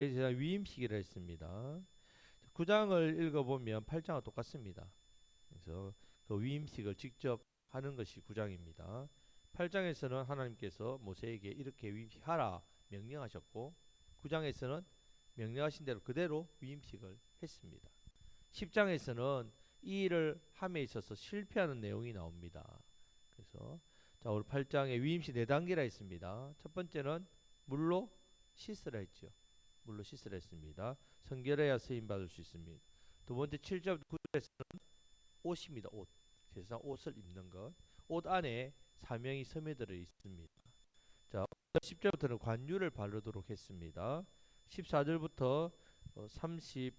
대제사장 위임식이라 했습니다. 9장을 읽어보면 8장과 똑같습니다. 그래서 그 위임식을 직접 하는 것이 9장입니다. 8장에서는 하나님께서 모세에게 이렇게 위임식하라 명령하셨고 9장에서는 명령하신 대로 그대로 위임식을 했습니다. 10장에서는 이 일을 함에 있어서 실패하는 내용이 나옵니다. 그래서 자, 오늘 8장에 위임식 4단계라 했습니다. 첫 번째는 물로 씻으라 했죠. 물로 씻으라 했습니다. 성결해야 쓰임 받을 수 있습니다. 두 번째 7절 9절에서는 옷입니다. 옷. 제사 옷을 입는 것. 옷 안에 사명이 스며들어 있습니다. 자, 10절부터는 관유를 바르도록 했습니다. 14절부터 30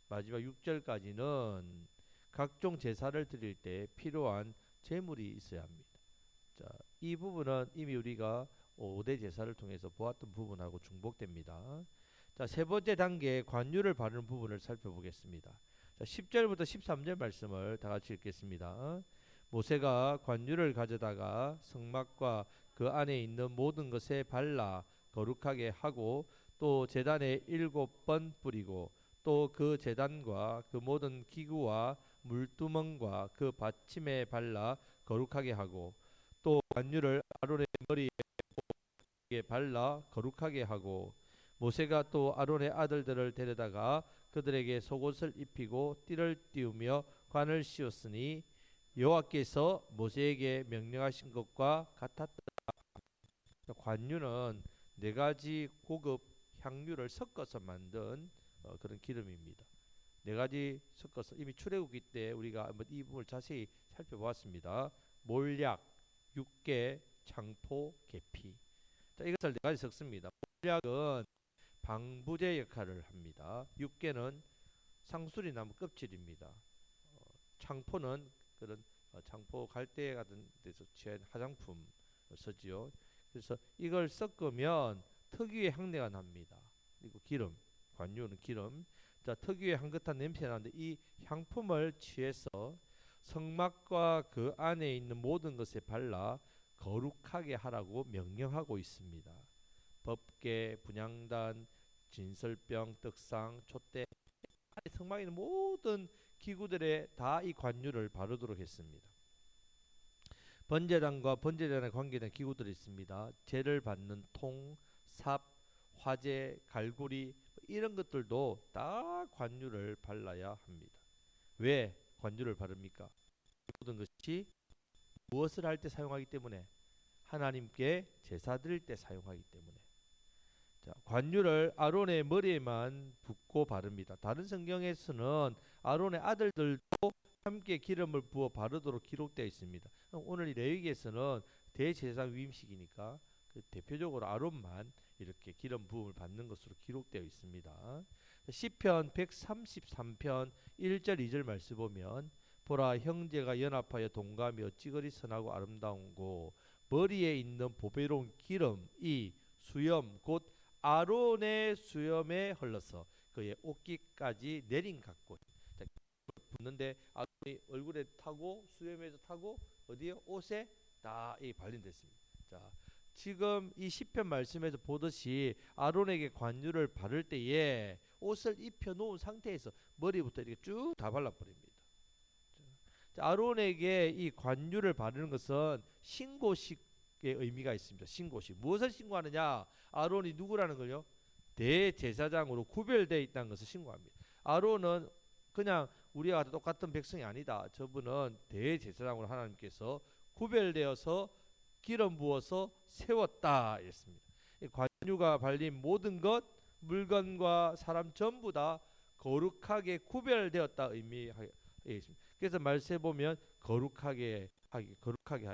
마지막 6절까지는 각종 제사를 드릴 때 필요한 제물이 있어야 합니다. 자, 이 부분은 이미 우리가 5대 제사를 통해서 보았던 부분하고 중복됩니다. 자, 세 번째 단계 관유를 바르는 부분을 살펴보겠습니다. 자, 10절부터 13절 말씀을 다 같이 읽겠습니다. 모세가 관유를 가져다가 성막과 그 안에 있는 모든 것에 발라 거룩하게 하고 또 제단에 7번 뿌리고 또 그 제단과 그 모든 기구와 물두멍과 그 받침에 발라 거룩하게 하고 또 관유를 아론의 머리에 발라 거룩하게 하고 모세가 또 아론의 아들들을 데려다가 그들에게 속옷을 입히고 띠를 띄우며 관을 씌웠으니 여호와께서 모세에게 명령하신 것과 같았더라. 관유는 4가지 고급 향유를 섞어서 만든 그런 기름입니다. 4가지 섞어서 이미 출애굽기 때 우리가 한번 이 부분을 자세히 살펴보았습니다. 몰약, 육계, 창포, 계피. 자, 이것을 4가지 섞습니다. 몰약은 방부제 역할을 합니다. 육계는 상수리 나무 껍질입니다. 창포는 그런 창포 갈대 같은 데서 취한 화장품 쓰지요. 그래서 이걸 섞으면 특유의 향내가 납니다. 그리고 기름, 관유는 기름. 자, 특유의 향긋한 냄새가 나는데 이 향품을 취해서 성막과 그 안에 있는 모든 것에 발라 거룩하게 하라고 명령하고 있습니다. 법궤, 분향단, 진설병, 떡상, 촛대 안에 성막에 있는 모든 기구들에 다 이 관유를 바르도록 했습니다. 번제단과 번제단에 관계된 기구들이 있습니다. 제를 받는 통, 삽, 화제, 갈고리 이런 것들도 다 관유를 발라야 합니다. 왜 관유를 바릅니까? 모든 것이 무엇을 할 때 사용하기 때문에 하나님께 제사 드릴 때 사용하기 때문에 자, 관유를 아론의 머리에만 붓고 바릅니다. 다른 성경에서는 아론의 아들들도 함께 기름을 부어 바르도록 기록되어 있습니다. 오늘 이 레위기에서는 대제사장 위임식이니까 그 대표적으로 아론만 이렇게 기름 부음을 받는 것으로 기록되어 있습니다. 시편 133편 1절 2절 말씀 보면 보라 형제가 연합하여 동감하여 찌그리 선하고 아름다운고 머리에 있는 보배로운 기름이 수염 곧 아론의 수염에 흘러서 그의 옷깃까지 내린 같고 붙는데 아론이 얼굴에 타고 수염에도 타고 어디에 옷에 다 발린됐습니다. 자, 지금 이 시편 말씀에서 보듯이 아론에게 관유를 바를 때에 옷을 입혀 놓은 상태에서 머리부터 이렇게 쭉 다 발라버립니다. 자, 아론에게 이 관유를 바르는 것은 신고식의 의미가 있습니다. 신고식. 무엇을 신고하느냐? 아론이 누구라는 걸요? 대제사장으로 구별되어 있다는 것을 신고합니다. 아론은 그냥 우리와 똑같은 백성이 아니다. 저분은 대제사장으로 하나님께서 구별되어서 기름 부어서 세웠다 했습니다. 관유가 발린 모든 것, 물건과 사람 전부 다 거룩하게 구별되었다 의미하겠습니다. 그래서 말씀에 보면 거룩하게 하기, 거룩하게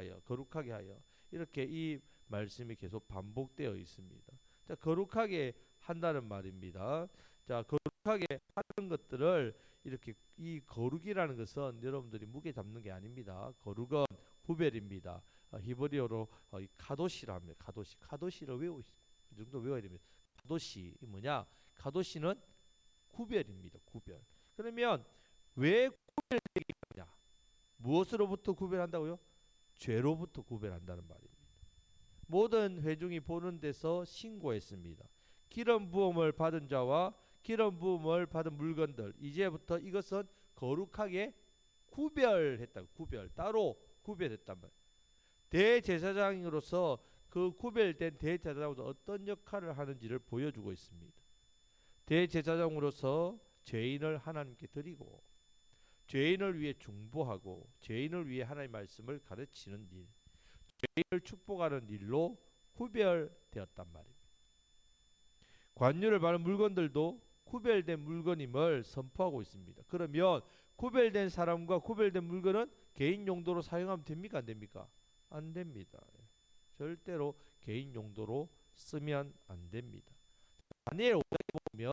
하여 이렇게 이 말씀이 계속 반복되어 있습니다. 자, 거룩하게 한다는 말입니다. 자, 거룩하게 하는 것들을 이렇게 이 거룩이라는 것은 여러분들이 무게 잡는 게 아닙니다. 거룩은 구별입니다. 히브리어로 카도시라 합니다. 카도시를 이 정도 외워야 됩니다. 카도시 뭐냐? 카도시는 구별입니다. 구별. 그러면 왜 구별되게 하냐? 무엇으로부터 구별한다고요? 죄로부터 구별한다는 말입니다. 모든 회중이 보는 데서 신고했습니다. 기름 부음을 받은 자와 기름 부음을 받은 물건들, 이제부터 이것은 거룩하게 구별했다. 구별, 따로 구별했단 말이에요. 대제사장으로서 그 구별된 대제사장으로서 어떤 역할을 하는지를 보여주고 있습니다. 대제사장으로서 죄인을 하나님께 드리고, 죄인을 위해 중보하고, 죄인을 위해 하나님의 말씀을 가르치는 일, 죄인을 축복하는 일로 구별되었단 말입니다. 관유를 받는 물건들도 구별된 물건임을 선포하고 있습니다. 그러면 구별된 사람과 구별된 물건은 개인 용도로 사용하면 됩니까? 안 됩니까? 안 됩니다. 절대로 개인 용도로 쓰면 안 됩니다. 다니엘 5장에 보면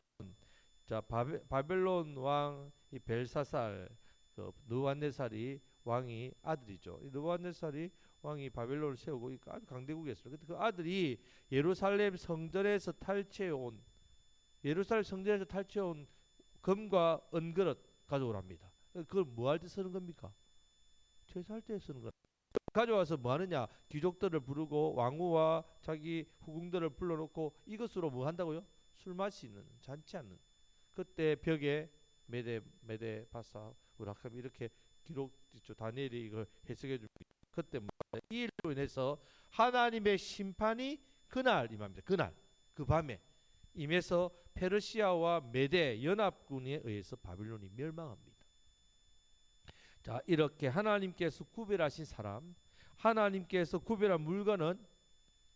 자 바벨론 왕 이 벨사살, 그 느부갓네살이 왕이 아들이죠. 이 느부갓네살이 왕이 바벨론을 세우고 아주 강대국이었어요. 근데 그 아들이 예루살렘 성전에서 탈취해온 예루살렘 성전에서 탈취해온 금과 은그릇 가져오랍니다. 그걸 뭐 할 때 쓰는 겁니까? 제사할 때 쓰는 거야. 가져와서 뭐 하느냐? 귀족들을 부르고 왕후와 자기 후궁들을 불러놓고 이것으로 뭐 한다고요? 술 마시는, 잔치하는. 그때 벽에 메데 바사 우라캄 이렇게 기록 있죠. 다니엘이 이걸 해석해 줍니다. 그때 이 일로 인해서 하나님의 심판이 그날 임합니다. 그날 그 밤에 임해서 페르시아와 메데 연합군에 의해서 바빌론이 멸망합니다. 자, 이렇게 하나님께서 구별하신 사람, 하나님께서 구별한 물건은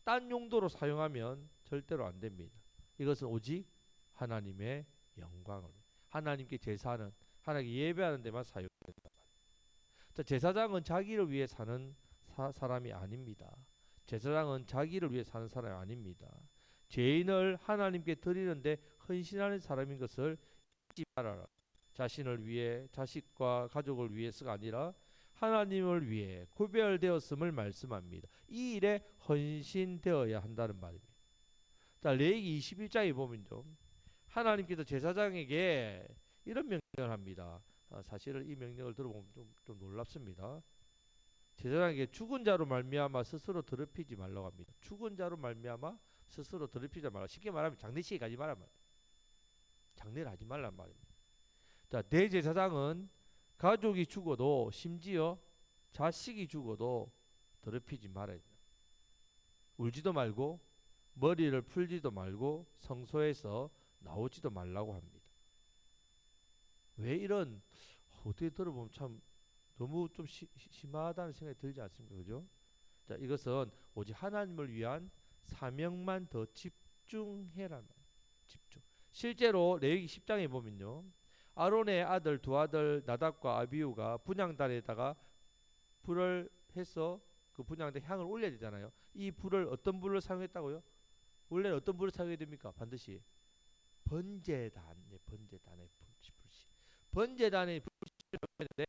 딴 용도로 사용하면 절대로 안 됩니다. 이것은 오직 하나님의 영광을, 하나님께 제사하는, 하나님께 예배하는 데만 사용된다. 자, 제사장은 자기를 위해 사는 사람이 아닙니다. 제사장은 자기를 위해 사는 사람이 아닙니다. 죄인을 하나님께 드리는데 헌신하는 사람인 것을 잊지 말아라. 자신을 위해, 자식과 가족을 위해서가 아니라 하나님을 위해 구별되었음을 말씀합니다. 이 일에 헌신되어야 한다는 말입니다. 자, 레위기 21장에 보면 좀 하나님께서 제사장에게 이런 명령을 합니다. 사실은 이 명령을 들어보면 좀 놀랍습니다. 제사장에게 죽은 자로 말미암아 스스로 더럽히지 말라고 합니다. 죽은 자로 말미암아 스스로 더럽히지 말라. 쉽게 말하면 장례식에 가지 말란 말이에요. 장례를 하지 말란 말입니다. 자, 대제사장은 가족이 죽어도 심지어 자식이 죽어도 더럽히지 말아야 돼요. 울지도 말고 머리를 풀지도 말고 성소에서 나오지도 말라고 합니다. 왜 이런 어떻게 들어보면 참 너무 좀 심하다는 생각이 들지 않습니까? 그죠? 자, 이것은 오직 하나님을 위한 사명만 더 집중해라는 집중. 실제로 레위기 10장에 보면요. 아론의 아들 두 아들 나답과 아비후가 분향단에다가 불을 해서 그 분향단 향을 올려야 되잖아요. 이 불을 어떤 불을 사용했다고요? 원래 어떤 불을 사용해야 됩니까? 반드시 번제단의 불씨. 번제단의 불씨를 했는데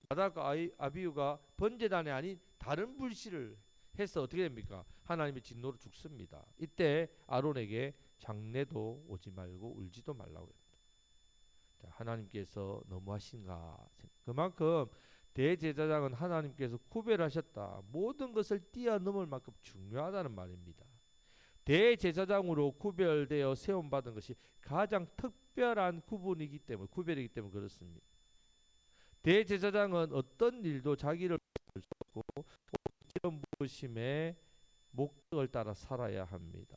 나답과 아비후가 번제단이 아닌 다른 불씨를 해서 어떻게 됩니까? 하나님의 진노로 죽습니다. 이때 아론에게 장례도 오지 말고 울지도 말라고 합니다. 자, 하나님께서 너무하신가? 그만큼 대제사장은 하나님께서 구별하셨다. 모든 것을 뛰어넘을 만큼 중요하다는 말입니다. 대제사장으로 구별되어 세움받은 것이 가장 특별한 구별이기 때문에 그렇습니다. 대제사장은 어떤 일도 자기를 할 수 없고 기름 부으심의 목적을 따라 살아야 합니다.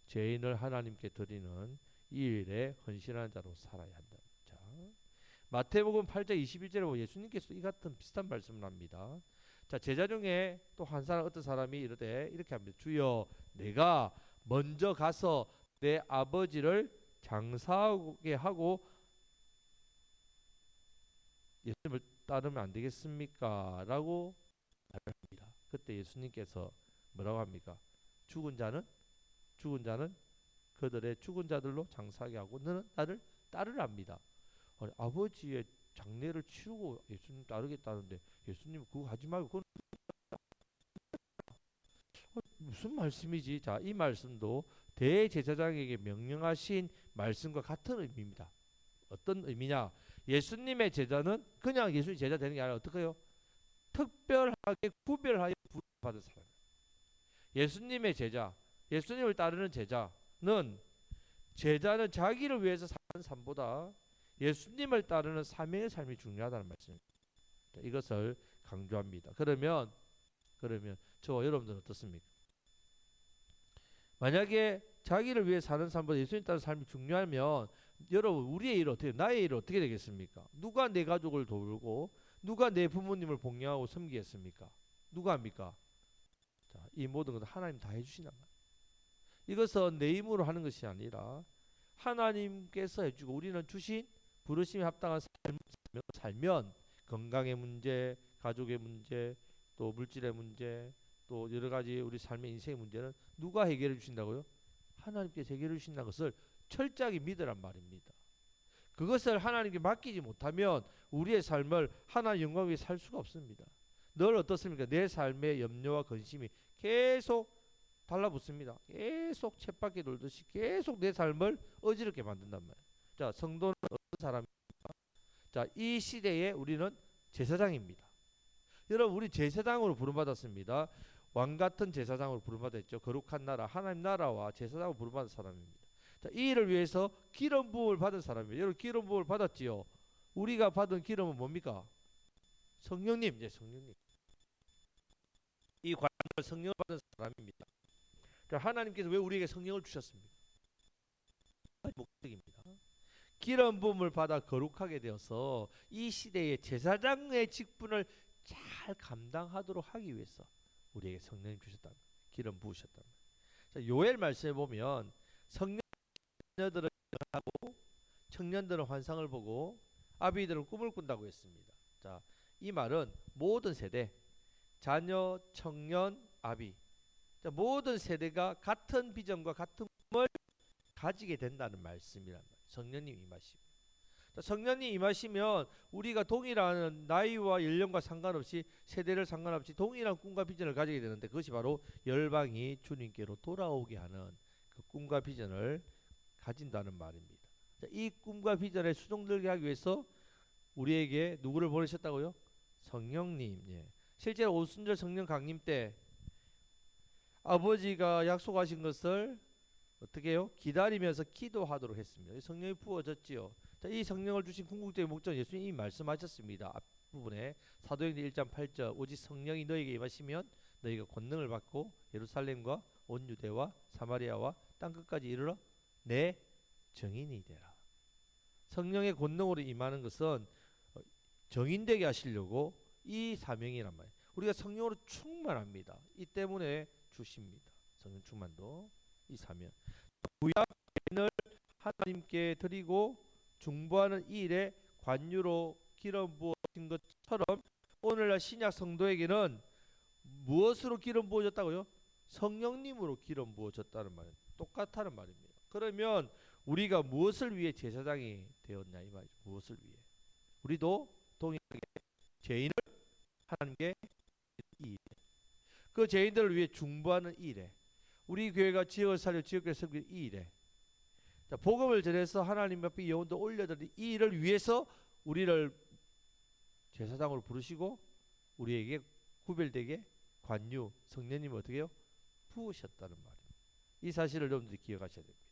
죄인을 하나님께 드리는 이 일에 헌신하는 자로 살아야 한다. 자, 마태복음 8장 21절에 보면 예수님께서 이 같은 비슷한 말씀을 합니다. 자, 제자 중에 또 한 사람 어떤 사람이 이르되 이렇게 합니다. 주여, 내가 먼저 가서 내 아버지를 장사하게 하고 예수님을 따르면 안 되겠습니까? 라고 말합니다. 그때 예수님께서 뭐라고 합니까? 죽은 자는 그들의 죽은 자들로 장사하게 하고 너는 나를 따르랍니다. 아니, 아버지의 장례를 치르고 예수님 따르겠다는데 예수님 그거 하지 말고 그건 무슨 말씀이지? 자, 이 말씀도 대제사장에게 명령하신 말씀과 같은 의미입니다. 어떤 의미냐? 예수님의 제자는 그냥 예수님 제자 되는 게 아니라 어떡해요? 특별하게 구별하여 부름받은 사람. 예수님의 제자, 예수님을 따르는 제자는 제자는 자기를 위해서 사는 삶보다 예수님을 따르는 사명의 삶이 중요하다는 말씀입니다. 이것을 강조합니다. 그러면 저와 여러분들은 어떻습니까? 만약에 자기를 위해 사는 삶보다 예수님 따르는 삶이 중요하면 여러분 우리의 일 어떻게 나의 일 어떻게 되겠습니까? 누가 내 가족을 돌보고 누가 내 부모님을 복양하고 섬기겠습니까? 누가 합니까? 자, 이 모든 것을 하나님 다 해주시단 말이에요. 이것은 내 힘으로 하는 것이 아니라 하나님께서 해주고 우리는 주신 부르심에 합당한 삶을 살면 건강의 문제, 가족의 문제, 또 물질의 문제, 또 여러 가지 우리 삶의 인생의 문제는 누가 해결해 주신다고요? 하나님께서 해결해 주신다는 것을 철저하게 믿으란 말입니다. 그것을 하나님께 맡기지 못하면 우리의 삶을 하나님 영광 위에 살 수가 없습니다. 늘 어떻습니까? 내 삶의 염려와 근심이 계속 달라붙습니다. 계속 쳇바퀴 돌듯이 계속 내 삶을 어지럽게 만든단 말이에요. 자, 성도는 어떤 사람입니까? 자, 이 시대에 우리는 제사장입니다. 여러분, 우리 제사장으로 부름받았습니다. 왕 같은 제사장으로 부름받았죠. 거룩한 나라, 하나님 나라와 제사장으로 부름받은 사람입니다. 자, 이 일을 위해서 기름 부음을 받은 사람입니다. 여러분, 기름 부음을 받았지요. 우리가 받은 기름은 뭡니까? 성령님, 예, 성령님. 이 관을 성령을 받은 사람입니다. 자, 하나님께서 왜 우리에게 성령을 주셨습니까? 목적입니다. 기름 부음을 받아 거룩하게 되어서 이 시대의 제사장의 직분을 잘 감당하도록 하기 위해서 우리에게 성령님 주셨다. 기름 부으셨다. 자, 요엘 말씀에 보면 성녀들은 하고 청년들은 환상을 보고 아비들은 꿈을 꾼다고 했습니다. 자, 이 말은 모든 세대, 자녀, 청년, 아비, 자, 모든 세대가 같은 비전과 같은 꿈을 가지게 된다는 말씀이란 말이에요. 성령님 임하시면. 성령님 임하시면 우리가 동일한 나이와 연령과 상관없이 세대를 상관없이 동일한 꿈과 비전을 가지게 되는데 그것이 바로 열방이 주님께로 돌아오게 하는 그 꿈과 비전을 가진다는 말입니다. 이 꿈과 비전에 수종들게 하기 위해서 우리에게 누구를 보내셨다고요? 성령님. 예. 실제로 오순절 성령 강림 때 아버지가 약속하신 것을 어떻게 해요? 기다리면서 기도하도록 했습니다. 성령이 부어졌지요. 자, 이 성령을 주신 궁극적인 목적은 예수님이 말씀하셨습니다. 앞부분에 사도행전 1장 8절 오직 성령이 너에게 임하시면 너희가 권능을 받고 예루살렘과 온 유대와 사마리아와 땅끝까지 이르러 내 증인이 되라. 성령의 권능으로 임하는 것은 정인되게 하시려고 이 사명이란 말이에요. 우리가 성령으로 충만합니다. 이 때문에 주십니다. 성령 충만도 이 사명. 구약을 하나님께 드리고 중보하는 이 일에 관유로 기름 부어진 것처럼 오늘날 신약 성도에게는 무엇으로 기름 부어졌다고요? 성령님으로 기름 부어졌다는 말이에요. 똑같다는 말입니다. 그러면 우리가 무엇을 위해 제사장이 되었냐 이 말이죠. 무엇을 위해? 우리도 동일하게 죄인을 하나님께 이 일에 그 죄인들을 위해 중보하는 이 일에 우리 교회가 지역을 살려 지역교회 섬기는 이 일에 자, 복음을 전해서 하나님 앞에 영혼도 올려드리는 이 일을 위해서 우리를 제사장으로 부르시고 우리에게 구별되게 관유 성령님을 어떻게 해요? 부으셨다는 말이에요. 이 사실을 여러분들이 기억하셔야 됩니다.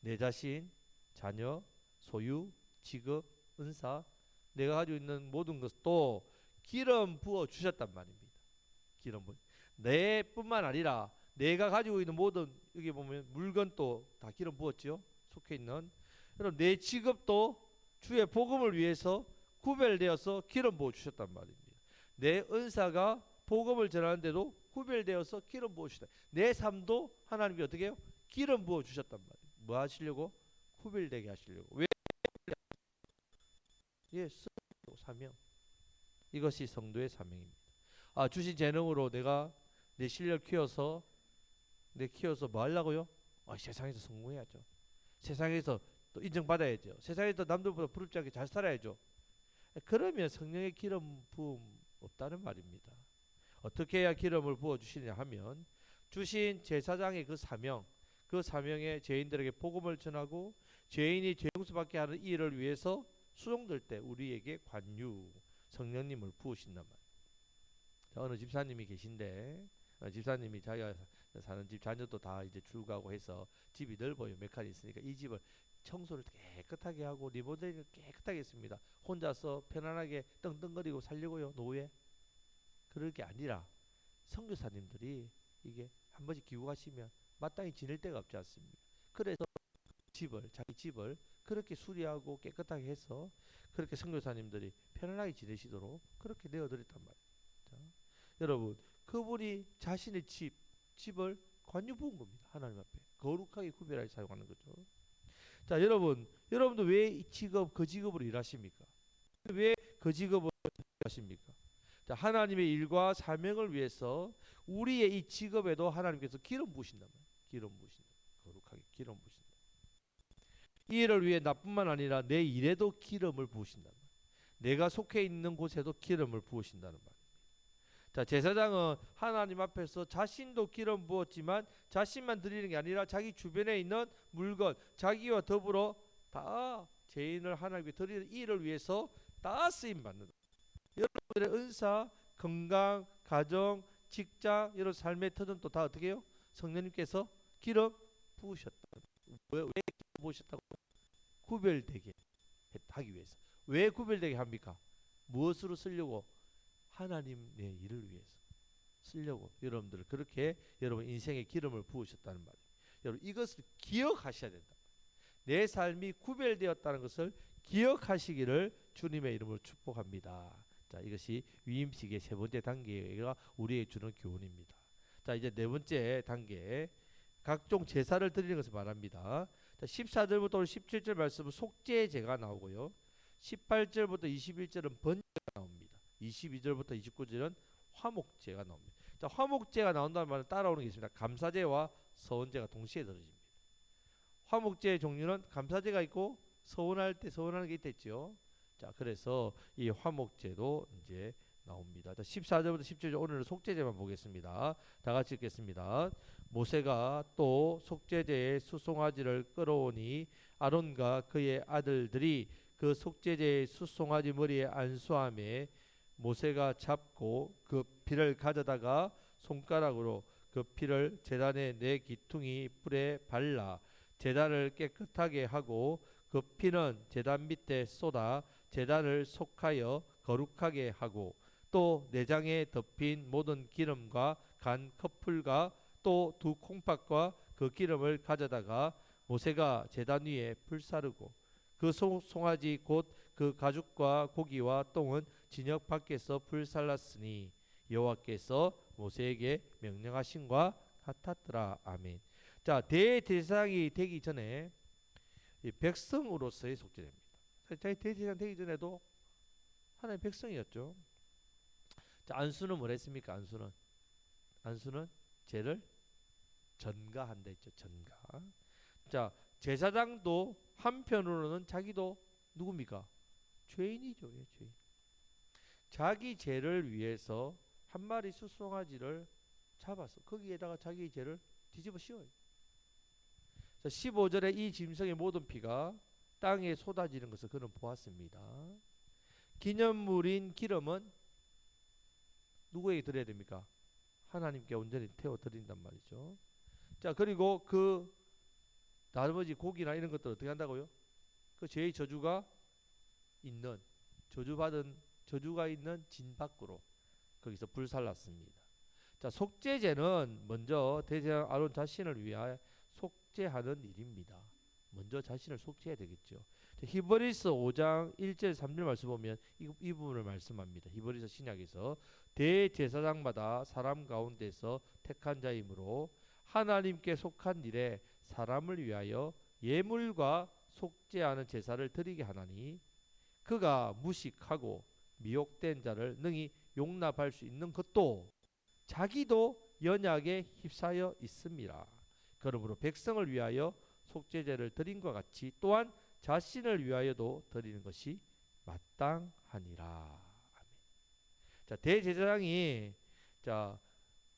내 자신, 자녀, 소유, 직업, 은사 내가 가지고 있는 모든 것도 기름 부어 주셨단 말입니다. 기름 부어 내뿐만 아니라 내가 가지고 있는 모든 여기 보면 물건도 다 기름 부었지요. 속해 있는 여러분 내 직업도 주의 복음을 위해서 구별되어서 기름 부어 주셨단 말입니다. 내 은사가 복음을 전하는데도 구별되어서 기름 부어 주셨다. 내 삶도 하나님께 어떻게 해요? 기름 부어 주셨단 말이에요. 뭐 하시려고? 구별되게 하시려고. 왜? 예, 사명. 이것이 성도의 사명입니다. 아, 주신 재능으로 내가 내 실력 키워서 뭐 하려고요? 세상에서 성공해야죠. 세상에서 또 인정받아야죠. 세상에서 남들보다 부럽지 않게 잘 살아야죠. 그러면 성령의 기름 부음 없다는 말입니다. 어떻게 해야 기름을 부어 주시냐 하면 주신 제사장의 그 사명, 그 사명에 죄인들에게 복음을 전하고 죄인이 죄 용서받게 하는 이 일을 위해서 수종될 때 우리에게 관유 성령님을 부으신단 말이에요. 어느 집사님이 계신데 집사님이 자기가 사는 집 자녀도 다 이제 출가하고 해서 집이 넓어요. 몇 칸이 있으니까 이 집을 청소를 깨끗하게 하고 리모델링을 깨끗하게 했습니다. 혼자서 편안하게 떵떵거리고 살려고요. 노예. 그럴 게 아니라 선교사님들이 이게 한 번씩 기고 가시면 마땅히 지낼 데가 없지 않습니까? 그래서 자기 집을 그렇게 수리하고 깨끗하게 해서 그렇게 선교사님들이 편안하게 지내시도록 그렇게 내어드렸단 말이에요. 자, 여러분, 그분이 자신의 집을 관유 부은 겁니다. 하나님 앞에 거룩하게 구별하여 사용하는 거죠. 자, 여러분도 왜 이 직업, 그 직업으로 일하십니까? 왜 그 직업을 하십니까? 자, 하나님의 일과 사명을 위해서 우리의 이 직업에도 하나님께서 기름 부으신단 말이에요. 기름 부으신다. 거룩하게 기름 부으신다. 이 일을 위해 나뿐만 아니라 내 일에도 기름을 부으신다는 말이에요. 내가 속해 있는 곳에도 기름을 부으신다는 말이에요. 자, 제사장은 하나님 앞에서 자신도 기름 부었지만 자신만 드리는 게 아니라 자기 주변에 있는 물건, 자기와 더불어 다 죄인을 하나님께 드리는 이 일을 위해서 다 쓰임 받는다. 여러분들의 은사, 건강, 가정, 직장 이런 삶의 터전도 다 어떻게 해요? 성령님께서 기름 부으셨다. 왜 기름 부으셨다고? 구별되게 하기 위해서. 왜 구별되게 합니까? 무엇으로 쓰려고? 하나님의 일을 위해서 쓰려고 여러분들 그렇게 여러분 인생의 기름을 부으셨다는 말이에요. 여러분 이것을 기억하셔야 된다. 내 삶이 구별되었다는 것을 기억하시기를 주님의 이름으로 축복합니다. 자, 이것이 위임식의 세 번째 단계가 우리에게 주는 교훈입니다. 자, 이제 네 번째 단계 각종 제사를 드리는 것을 말합니다. 자, 14절부터 17절 말씀은 속죄제가 나오고요. 18절부터 21절은 번제가 나옵니다. 22절부터 29절은 화목제가 나옵니다. 자, 화목제가 나온다는 말은 따라오는 게 있습니다. 감사제와 서원제가 동시에 들어집니다. 화목제의 종류는 감사제가 있고 서원할 때 서원하는 게 있댔죠. 자, 그래서 이 화목제도 이제 나옵니다. 자, 14절부터 17절 오늘은 속죄제만 보겠습니다. 다 같이 읽겠습니다. 모세가 또 속죄제의 수송아지를 끌어오니 아론과 그의 아들들이 그 속죄제의 수송아지 머리에 안수함에 모세가 잡고 그 피를 가져다가 손가락으로 그 피를 제단의 네 기퉁이 뿔에 발라 제단을 깨끗하게 하고 그 피는 제단 밑에 쏟아 제단을 속하여 거룩하게 하고 또 내장에 덮인 모든 기름과 간 커플과 또 두 콩팥과 그 기름을 가져다가 모세가 제단 위에 불사르고 그 송아지 곧 그 가죽과 고기와 똥은 진역 밖에서 불살랐으니 여호와께서 모세에게 명령하신과 같았더라. 아멘. 자, 대제사장이 되기 전에 이 백성으로서의 속죄입니다. 대제사장 되기 전에도 하나의 백성이었죠. 자, 안수는 뭘 했습니까? 안수는 죄를 전가한다 했죠. 전가. 자, 제사장도 한편으로는 자기도 누굽니까? 죄인이죠. 예, 죄인. 자기 죄를 위해서 한 마리 수송아지를 잡아서 거기에다가 자기 죄를 뒤집어 씌워요. 15절에 이 짐승의 모든 피가 땅에 쏟아지는 것을 그는 보았습니다. 기념물인 기름은 누구에게 드려야 됩니까? 하나님께 온전히 태워 드린단 말이죠. 자, 그리고 그 나머지 고기나 이런 것들 어떻게 한다고요? 그 죄의 저주가 있는 저주가 있는 진 밖으로 거기서 불살랐습니다. 자, 속죄제는 먼저 대제사장 아론 자신을 위하여 속죄하는 일입니다. 먼저 자신을 속죄해야 되겠죠. 자, 히브리서 5장 1절 3절 말씀 보면 이 부분을 말씀합니다. 히브리서 신약에서 대제사장마다 사람 가운데서 택한 자이므로 하나님께 속한 일에 사람을 위하여 예물과 속죄하는 제사를 드리게 하나니 그가 무식하고 미혹된 자를 능히 용납할 수 있는 것도 자기도 연약에 휩싸여 있습니다. 그러므로 백성을 위하여 속죄제를 드린 것 같이 또한 자신을 위하여도 드리는 것이 마땅하니라. 아멘. 자, 대제사장이 자,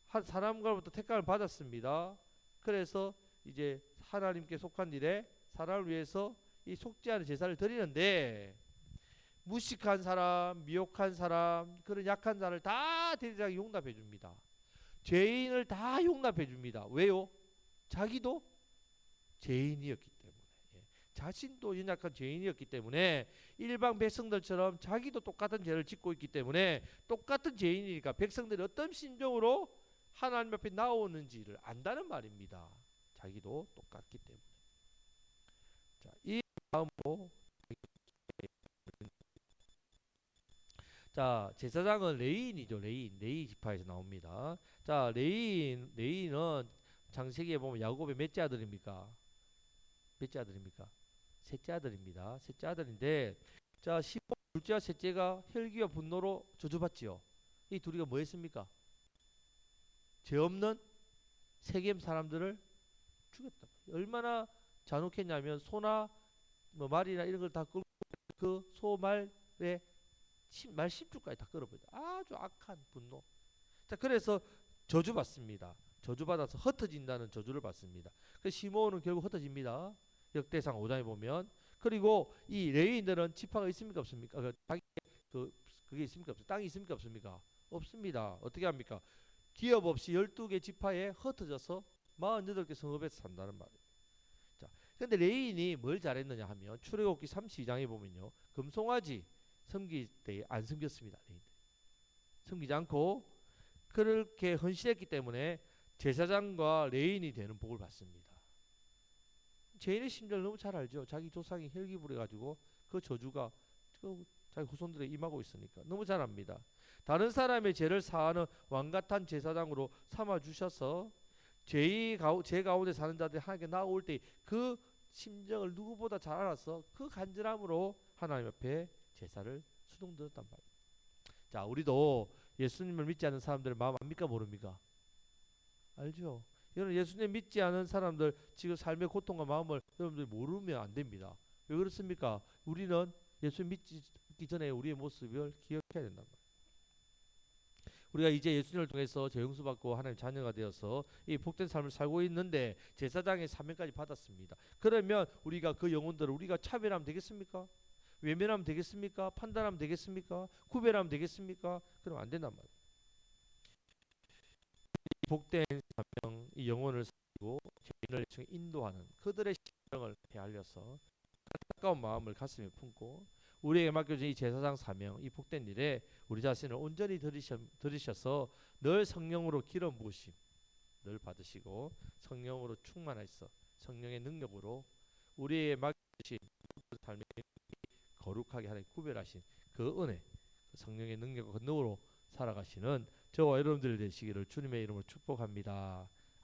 한 사람으로부터 택감을 받았습니다. 그래서 이제 하나님께 속한 일에 사람을 위해서 이 속죄하는 제사를 드리는데 무식한 사람, 미혹한 사람, 그런 약한 자를 다 대제사장이 용납해 줍니다. 죄인을 다 용납해 줍니다. 왜요? 자기도 죄인이었기 때문에. 예. 자신도 연약한 죄인이었기 때문에 일반 백성들처럼 자기도 똑같은 죄를 짓고 있기 때문에 똑같은 죄인이니까 백성들이 어떤 심정으로 하나님 앞에 나오는지를 안다는 말입니다. 자기도 똑같기 때문에. 자, 이 마음으로. 자, 제사장은 레인이죠. 레위 지파에서 나옵니다. 자, 레인은 창세기에 보면 야곱의 몇째 아들입니까? 몇째 아들입니까? 셋째 아들입니다. 셋째 아들인데, 자, 시몬 둘째와 셋째가 혈기와 분노로 저주받지요. 이 둘이가 뭐 했습니까? 죄 없는 세겜 사람들을 죽였다. 얼마나 잔혹했냐면 소나 뭐 말이나 이런 걸 다 끌고 그 소말의 말 10주까지 다 끌어버린다. 아주 악한 분노. 자, 그래서 저주받습니다. 저주받아서 흩어진다는 저주를 받습니다. 그 시므온은 결국 흩어집니다. 역대상 5장에 보면. 그리고 이 레위인들은 지파가 있습니까 없습니까? 그게 있습니까 없습니까? 땅이 있습니까 없습니까? 없습니다. 어떻게 합니까? 기업 없이 12개 지파에 흩어져서 48개 성읍에서 산다는 말이에요. 자, 근데 레위인이 뭘 잘했느냐 하면 출애굽기 32장에 보면요. 금송아지 섬길 때 안 섬겼습니다. 섬기지 않고 그렇게 헌신했기 때문에 제사장과 레인이 되는 복을 받습니다. 죄인의 심정을 너무 잘 알죠. 자기 조상이 혈기 부려가지고 그 저주가 자기 후손들에 임하고 있으니까 너무 잘 압니다. 다른 사람의 죄를 사하는 왕같은 제사장으로 삼아 주셔서 죄 가운데 사는 자들이 하나님께 나올 때 그 심정을 누구보다 잘 알아서 그 간절함으로 하나님 앞에 제사를 수동드렸단 말이에요. 자, 우리도 예수님을 믿지 않는 사람들의 마음 압니까 모릅니까? 알죠? 여러분 예수님 믿지 않은 사람들 지금 삶의 고통과 마음을 여러분들이 모르면 안 됩니다. 왜 그렇습니까? 우리는 예수 믿기 전에 우리의 모습을 기억해야 된단 말이에요. 우리가 이제 예수님을 통해서 재용수 받고 하나님 자녀가 되어서 이 복된 삶을 살고 있는데 제사장의 사명까지 받았습니다. 그러면 우리가 그 영혼들을 우리가 차별하면 되겠습니까? 외면하면 되겠습니까? 판단하면 되겠습니까? 구별하면 되겠습니까? 그럼 안 된단 말이에요. 복된 사명, 이 영혼을 살리고 죄인을 인도하는 그들의 심령을 헤아려서 가까운 마음을 가슴에 품고 우리에게 맡겨진 이 제사장 사명, 이 복된 일에 우리 자신을 온전히 들이셔서 늘 성령으로 기름 부으심 늘 받으시고 성령으로 충만하셔서 성령의 능력으로 우리의 맡겨진 삶의 거룩하게 하나님 구별하신 그 은혜, 그 성령의 능력과 그 능으로 살아가시는 저와 여러분들 되시기를 주님의 이름으로 축복합니다.